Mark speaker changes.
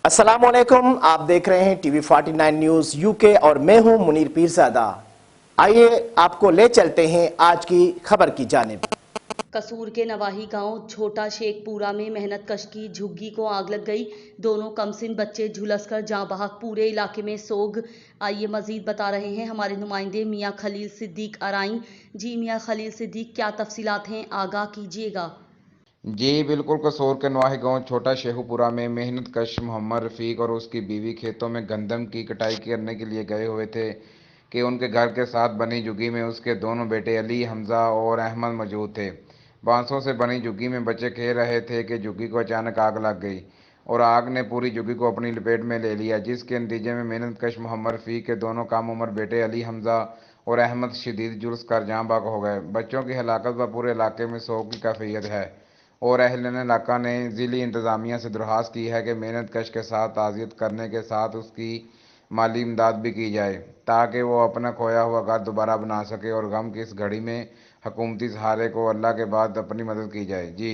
Speaker 1: अस्सलामुअलैकुम, आप देख रहे हैं टीवी 49 न्यूज यूके और मैं हूं मुनीर पीरजादा। आइए आपको ले चलते हैं आज की खबर की जानिब।
Speaker 2: कसूर के नवाही गांव छोटा शेखपुरा में मेहनतकश की झुग्गी को आग लग गई। दोनों कमसिन बच्चे झुलसकर जाँ बहक, पूरे इलाके में सोग। आइए मजीद बता रहे हैं हमारे नुमाइंदे मियां खलील सिद्दीक अराई। जी मियां खलील सिद्दीक, क्या तफसीलात हैं, आगाह कीजिएगा।
Speaker 3: जी बिल्कुल, कसूर के नवाही गांव छोटा शेखुपुरा में मेहनत कश मोहम्मद रफ़ीक और उसकी बीवी खेतों में गंदम की कटाई करने के लिए गए हुए थे कि उनके घर के साथ बनी झुग्गी में उसके दोनों बेटे अली, हमजा और अहमद मौजूद थे। बांसों से बनी झुग्गी में बच्चे खेल रहे थे कि झुग्गी को अचानक आग लग गई और आग ने पूरी झुग्गी को अपनी लपेट में ले लिया, जिसके नतीजे में मेहनत कश मोहम्मद रफ़ीक के दोनों कम उम्र बेटे अली, हमजा और अहमद शदीद जुल्स कर जाँ बहक हो गए। बच्चों की हलाकत पर पूरे इलाके में शोक की कैफियत है और अहल इलाका ने ज़िली इंतज़ामिया से दरख्वास्त की है कि मेहनत कश के साथ ताज़ियत करने के साथ उसकी माली इमदाद भी की जाए ताकि वो अपना खोया हुआ घर दोबारा बना सके और गम की इस घड़ी में हुकूमती सहारे को अल्लाह के बाद अपनी मदद की जाए। जी।